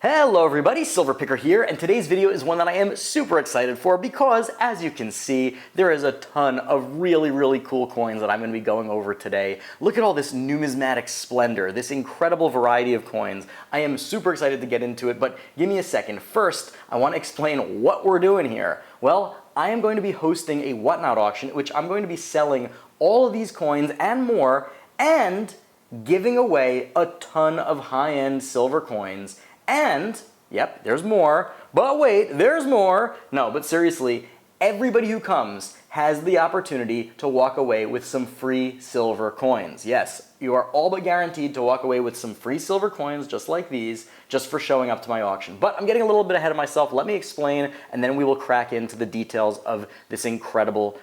Hello everybody, Silver Picker here, and today's video is one that I am super excited for because, as you can see, there is a ton of really cool coins that I'm going to be going over today. Look at all this numismatic splendor, this incredible variety of coins. I am super excited to get into it, but give me a second. First, I want to explain what we're doing here. Well, I am going to be hosting a Whatnot auction, which I'm going to be selling all of these coins and more, and giving away a ton of high-end silver coins. And, yep, there's more, but wait, there's more. No, but seriously, everybody who comes has the opportunity to walk away with some free silver coins. Yes, you are all but guaranteed to walk away with some free silver coins just like these, just for showing up to my auction. But I'm getting a little bit ahead of myself. Let me explain, and then we will crack into the details of this incredible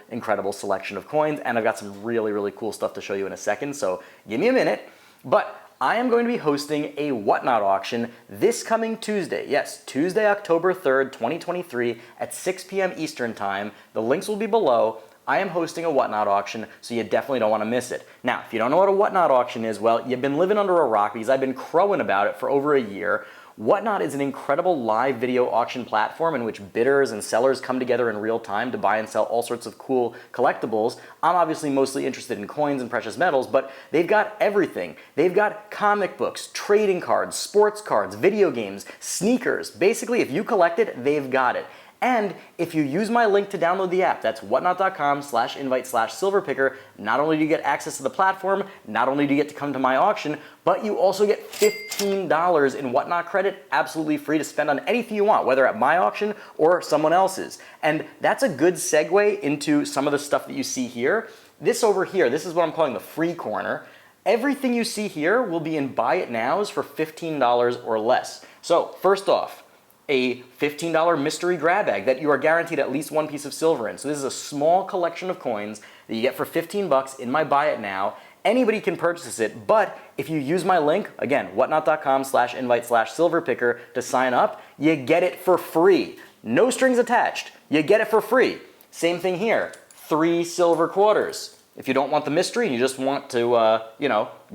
selection of coins. And I've got some really cool stuff to show you in a second, so give me a minute. But I am going to be hosting a Whatnot auction this coming Tuesday. Yes, Tuesday, October 3rd, 2023 at 6 p.m. Eastern Time. The links will be below. I am hosting a Whatnot auction, so you definitely don't want to miss it. Now, if you don't know what a Whatnot auction is, well, you've been living under a rock because I've been crowing about it for over a year. Whatnot is an incredible live video auction platform in which bidders and sellers come together in real time to buy and sell all sorts of cool collectibles. I'm obviously mostly interested in coins and precious metals, but they've got everything. They've got comic books, trading cards, sports cards, video games, sneakers. Basically, if you collect it, they've got it. And if you use my link to download the app, that's whatnot.com/invite/silverpicker, not only do you get access to the platform, not only do you get to come to my auction, but you also get $15 in Whatnot credit, absolutely free to spend on anything you want, whether at my auction or someone else's. And that's a good segue into some of the stuff that you see here. This over here, this is what I'm calling the free corner. Everything you see here will be in buy it nows for $15 or less. So first off, a $15 mystery grab bag that you are guaranteed at least one piece of silver in. So this is a small collection of coins that you get for 15 bucks in my buy it now. Anybody can purchase it, but if you use my link, again, whatnot.com/invite/silverpicker to sign up, you get it for free. No strings attached. You get it for free. Same thing here, 3 silver quarters. If you don't want the mystery and you just want to,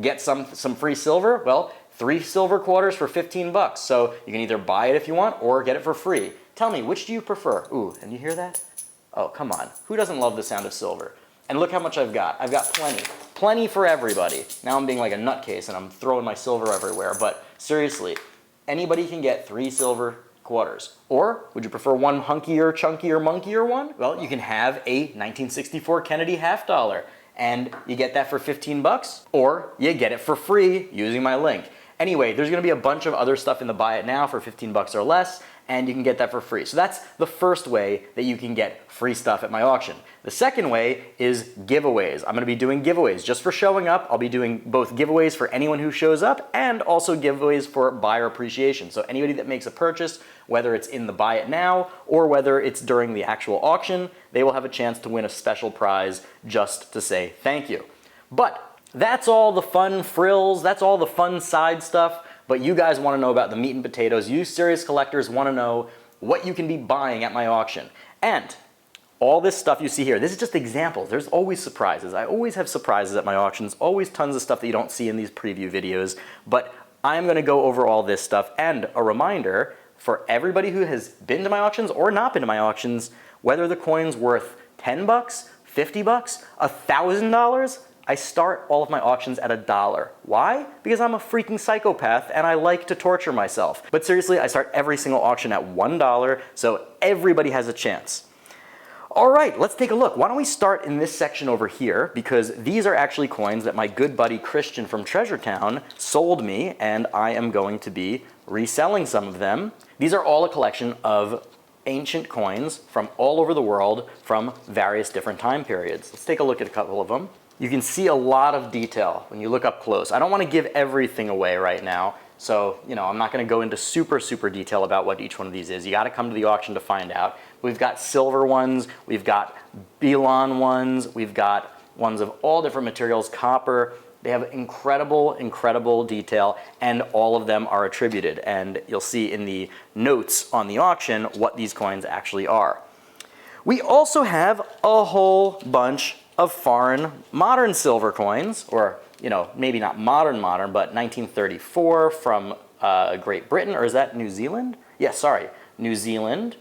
get some free silver, well, 3 silver quarters for 15 bucks. So you can either buy it if you want or get it for free. Tell me, which do you prefer? Ooh, and you hear that? Oh, come on. Who doesn't love the sound of silver? And look how much I've got. I've got plenty. Plenty for everybody. Now I'm being like a nutcase and I'm throwing my silver everywhere, but seriously, anybody can get 3 silver quarters. Or would you prefer one hunkier, chunkier, monkier one? Well, you can have a 1964 Kennedy half dollar and you get that for 15 bucks, or you get it for free using my link. Anyway, there's going to be a bunch of other stuff in the buy it now for 15 bucks or less, and you can get that for free. So that's the first way that you can get free stuff at my auction. The second way is giveaways. I'm going to be doing giveaways just for showing up. I'll be doing both giveaways for anyone who shows up and also giveaways for buyer appreciation. So anybody that makes a purchase, whether it's in the buy it now or whether it's during the actual auction, they will have a chance to win a special prize just to say thank you. But that's all the fun frills, that's all the fun side stuff, but you guys want to know about the meat and potatoes. You serious collectors want to know what you can be buying at my auction. And all this stuff you see here, this is just examples. There's always surprises. I always have surprises at my auctions, always tons of stuff that you don't see in these preview videos, but I'm going to go over all this stuff. And a reminder for everybody who has been to my auctions or not been to my auctions, whether the coin's worth 10 bucks, 50 bucks, $1,000, I start all of my auctions at $1. Why? Because I'm a freaking psychopath and I like to torture myself. But seriously, I start every single auction at $1, so everybody has a chance. All right, let's take a look. Why don't we start in this section over here, because these are actually coins that my good buddy Christian from Treasure Town sold me, and I am going to be reselling some of them. These are all a collection of ancient coins from all over the world from various different time periods. Let's take a look at a couple of them. You can see a lot of detail when you look up close. I don't want to give everything away right now, so I'm not going to go into super detail about what each one of these is. You got to come to the auction to find out. We've got silver ones, we've got Belon ones, we've got ones of all different materials, copper. They have incredible detail, and all of them are attributed. And you'll see in the notes on the auction what these coins actually are. We also have a whole bunch of foreign modern silver coins, or maybe not modern, but 1934 from Great Britain, or is that New Zealand? Yes, sorry, New Zealand.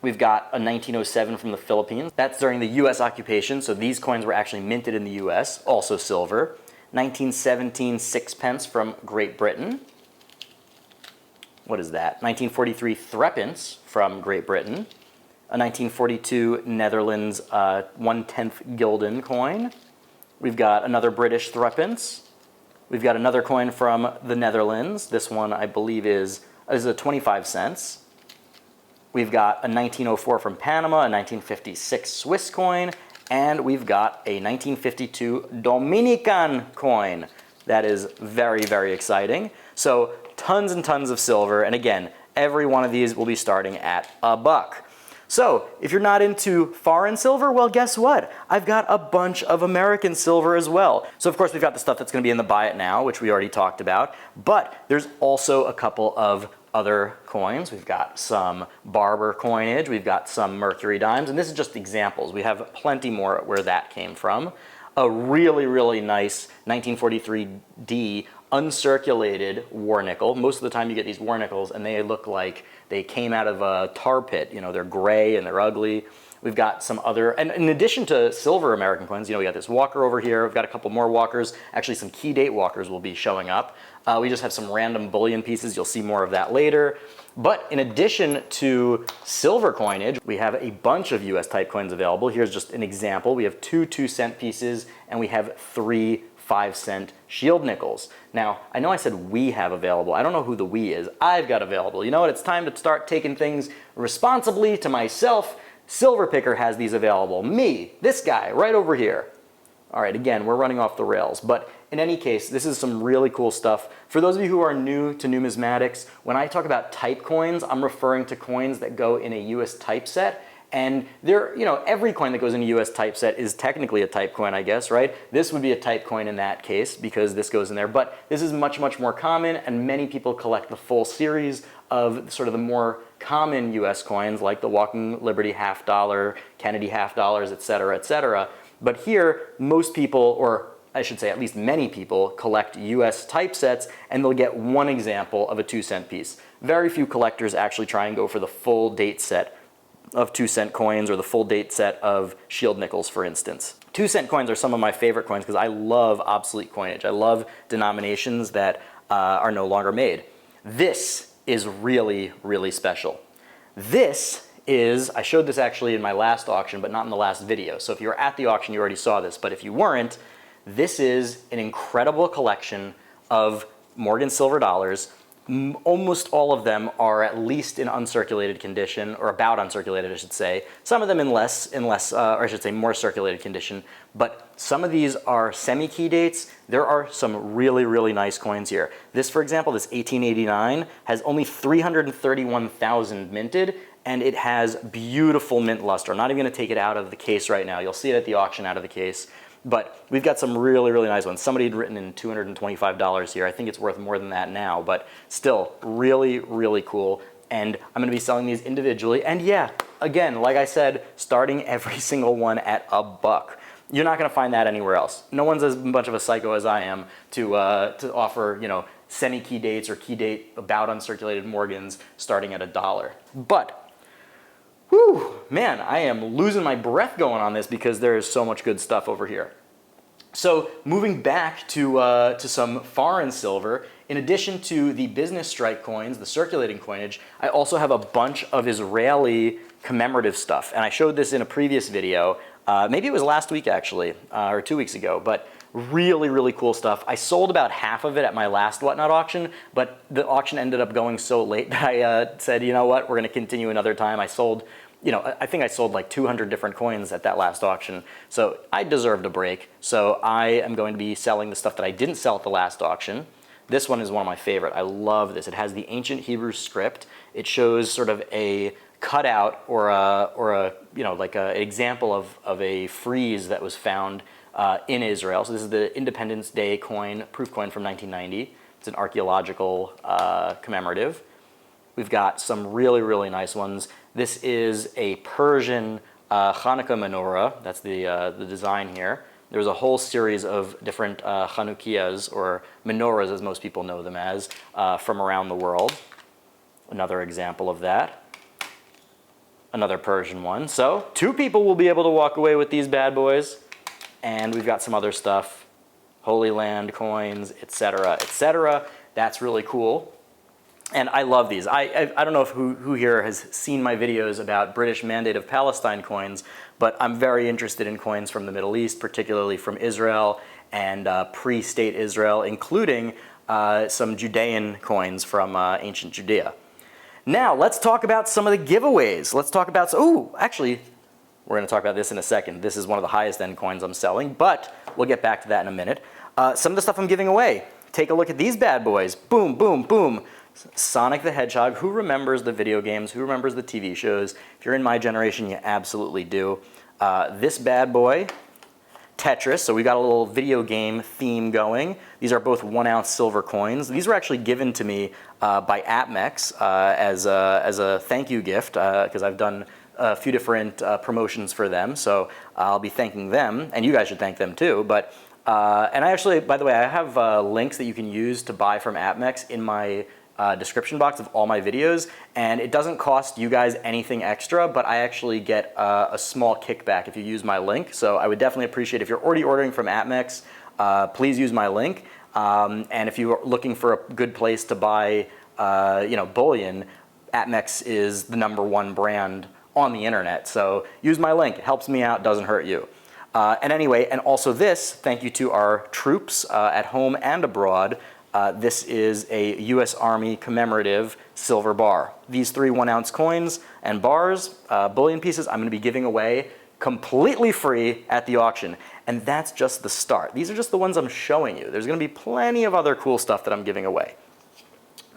We've got a 1907 from the Philippines. That's during the US occupation, so these coins were actually minted in the US, also silver. 1917 sixpence from Great Britain. What is that? 1943 threepence from Great Britain. A 1942 Netherlands 1/10 gulden coin. We've got another British threepence. We've got another coin from the Netherlands. This one, I believe, is a 25 cents. We've got a 1904 from Panama, a 1956 Swiss coin, and we've got a 1952 Dominican coin. That is very, very exciting. So tons and tons of silver, and again, every one of these will be starting at $1. So if you're not into foreign silver, well, guess what? I've got a bunch of American silver as well. So of course we've got the stuff that's going to be in the Buy It Now, which we already talked about, but there's also a couple of other coins. We've got some barber coinage, we've got some mercury dimes, and this is just examples. We have plenty more where that came from. A really, really nice 1943D uncirculated war nickel. Most of the time you get these war nickels and they look like they came out of a tar pit. You know, they're gray and they're ugly. We've got some other, and in addition to silver American coins, you know, we got this Walker over here. We've got a couple more Walkers. Actually, some key date Walkers will be showing up. We just have some random bullion pieces. You'll see more of that later. But in addition to silver coinage, we have a bunch of US type coins available. Here's just an example. We have 2 2-cent pieces and we have 3 5-cent shield nickels. Now, I know I said we have available. I don't know who the we is. I've got available. You know what? It's time to start taking things responsibly to myself. Silver Picker has these available. Me, this guy right over here. All right, again, we're running off the rails, but in any case, this is some really cool stuff. For those of you who are new to numismatics, when I talk about type coins, I'm referring to coins that go in a US typeset. And there, you know, every coin that goes in a US typeset is technically a type coin, I guess, right? This would be a type coin in that case because this goes in there, but this is much, much more common, and many people collect the full series of sort of the more common US coins like the Walking Liberty half dollar, Kennedy half dollars, et cetera, but here, most people, or I should say at least many people, collect US typesets, and they'll get one example of a 2-cent piece. Very few collectors actually try and go for the full date set of 2-cent coins or the full date set of shield nickels, for instance. 2-cent coins are some of my favorite coins because I love obsolete coinage. I love denominations that are no longer made. This is really, really special. This is, I showed this actually in my last auction, but not in the last video. So if you were at the auction, you already saw this. But if you weren't, this is an incredible collection of Morgan silver dollars. Almost all of them are at least in uncirculated condition, or about uncirculated, I should say. Some of them in less, or I should say more circulated condition. But some of these are semi-key dates. There are some really, really nice coins here. This, for example, this 1889 has only 331,000 minted, and it has beautiful mint luster. I'm not even going to take it out of the case right now. You'll see it at the auction out of the case. But we've got some really, really nice ones. Somebody had written in $225 here. I think it's worth more than that now, but still really, really cool. And I'm going to be selling these individually. And yeah, again, like I said, starting every single one at $1. You're not going to find that anywhere else. No one's as much of a psycho as I am to offer, you know, semi-key dates or key date about uncirculated Morgans starting at $1. But whew, man, I am losing my breath going on this because there is so much good stuff over here. So moving back to some foreign silver, in addition to the business strike coins, the circulating coinage, I also have a bunch of Israeli commemorative stuff. And I showed this in a previous video. Maybe it was last week actually, or 2 weeks ago, but really, really cool stuff. I sold about half of it at my last Whatnot auction, but the auction ended up going so late that I said, you know what, we're going to continue another time. I sold, you know, I think I sold like 200 different coins at that last auction, so I deserved a break. So I am going to be selling the stuff that I didn't sell at the last auction. This one is one of my favorite. I love this. It has the ancient Hebrew script. It shows sort of a cutout or a you know, like an example of a frieze that was found in Israel. So this is the Independence Day coin, proof coin from 1990. It's an archaeological commemorative. We've got some really, really nice ones. This is a Persian Hanukkah menorah. That's the design here. There's a whole series of different Chanukias, or menorahs as most people know them as, from around the world. Another example of that. Another Persian one. So 2 people will be able to walk away with these bad boys. And we've got some other stuff, Holy Land coins, etc., etc. That's really cool. And I love these. I don't know if who here has seen my videos about British Mandate of Palestine coins, but I'm very interested in coins from the Middle East, particularly from Israel and pre-state Israel, including some Judean coins from ancient Judea. Now, let's talk about some of the giveaways. Let's talk about, actually, we're going to talk about this in a second. This is one of the highest end coins I'm selling, but we'll get back to that in a minute. Some of the stuff I'm giving away. Take a look at these bad boys. Boom, boom, boom. Sonic the Hedgehog. Who remembers the video games? Who remembers the TV shows? If you're in my generation, you absolutely do. This bad boy, Tetris. So we got a little video game theme going. These are both 1 ounce silver coins. These were actually given to me by APMEX as a thank you gift, because I've done a few different promotions for them. So I'll be thanking them, and you guys should thank them too. But and I actually, by the way, I have links that you can use to buy from APMEX in my description box of all my videos, and it doesn't cost you guys anything extra, but I actually get a small kickback if you use my link. So I would definitely appreciate, if you're already ordering from APMEX, please use my link. And if you're looking for a good place to buy, bullion, APMEX is the #1 brand on the internet. So use my link. It helps me out, doesn't hurt you. And anyway, and also this, thank you to our troops at home and abroad. This is a U.S. Army commemorative silver bar. These 3 1 ounce coins and bars, bullion pieces, I'm going to be giving away completely free at the auction. And that's just the start. These are just the ones I'm showing you. There's going to be plenty of other cool stuff that I'm giving away.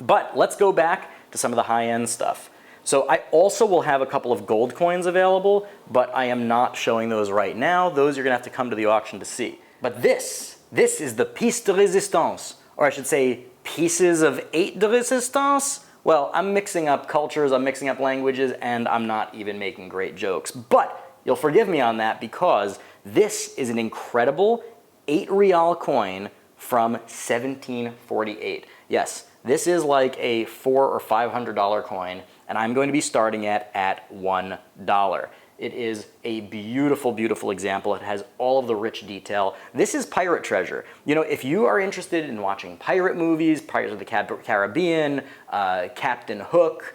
But let's go back to some of the high-end stuff. So I also will have a couple of gold coins available, but I am not showing those right now. Those you're going to have to come to the auction to see. But this is the piece de résistance, or I should say pieces of 8 de résistance. Well, I'm mixing up cultures, I'm mixing up languages, and I'm not even making great jokes. But you'll forgive me on that, because this is an incredible 8 real coin from 1748. Yes, this is like a $400 or $500 coin, and I'm going to be starting at $1. It is a beautiful, beautiful example. It has all of the rich detail. This is pirate treasure. You know, if you are interested in watching pirate movies, Pirates of the Caribbean, Captain Hook,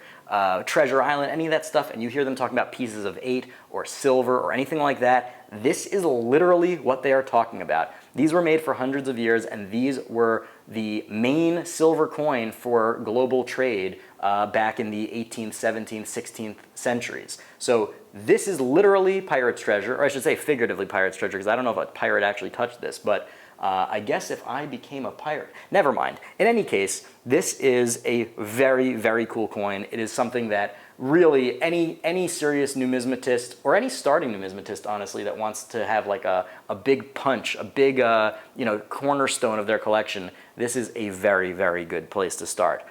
Treasure Island, any of that stuff, and you hear them talking about pieces of 8 or silver or anything like that, this is literally what they are talking about. These were made for hundreds of years, and these were the main silver coin for global trade back in the 18th, 17th, 16th centuries. So this is literally pirate's treasure, or I should say figuratively pirate's treasure, because I don't know if a pirate actually touched this, but I guess if I became a pirate. Never mind. In any case, this is a very, very cool coin. It is something that really any serious numismatist, or any starting numismatist, honestly, that wants to have like a big punch, a big cornerstone of their collection, this is a very, very good place to start.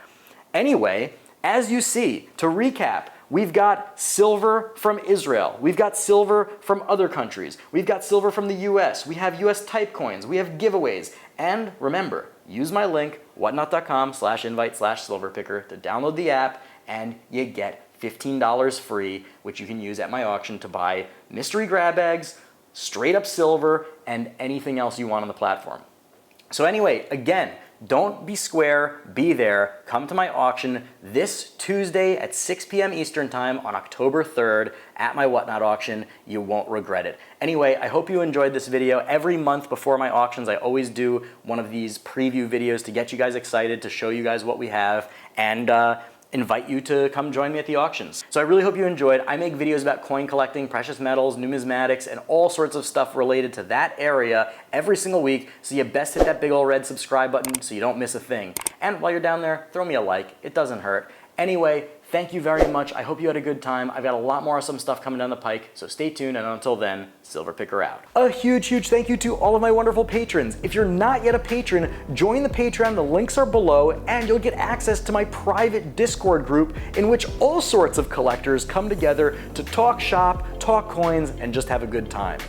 Anyway, as you see, to recap, we've got silver from Israel. We've got silver from other countries. We've got silver from the US. We have US type coins. We have giveaways. And remember, use my link, whatnot.com/invite/silverpicker to download the app, and you get $15 free, which you can use at my auction to buy mystery grab bags, straight up silver, and anything else you want on the platform. So anyway, again, don't be square, be there. Come to my auction this Tuesday at 6 p.m. Eastern Time on October 3rd at my Whatnot auction. You won't regret it. Anyway, I hope you enjoyed this video. Every month before my auctions, I always do one of these preview videos to get you guys excited, to show you guys what we have, and invite you to come join me at the auctions. So I really hope you enjoyed. I make videos about coin collecting, precious metals, numismatics, and all sorts of stuff related to that area every single week, so you best hit that big old red subscribe button so you don't miss a thing. And while you're down there, throw me a like. It doesn't hurt. Anyway, thank you very much. I hope you had a good time. I've got a lot more awesome stuff coming down the pike, so stay tuned, and until then, Silver Picker out. A huge, huge thank you to all of my wonderful patrons. If you're not yet a patron, join the Patreon. The links are below, and you'll get access to my private Discord group in which all sorts of collectors come together to talk shop, talk coins, and just have a good time.